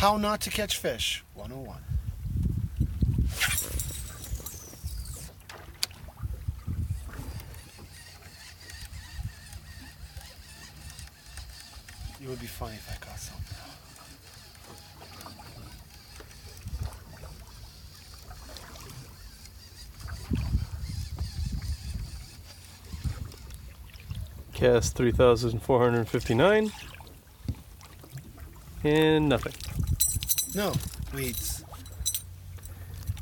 How not to catch fish 101. It would be funny if I caught something. Cast 3,459. And nothing. No, weeds.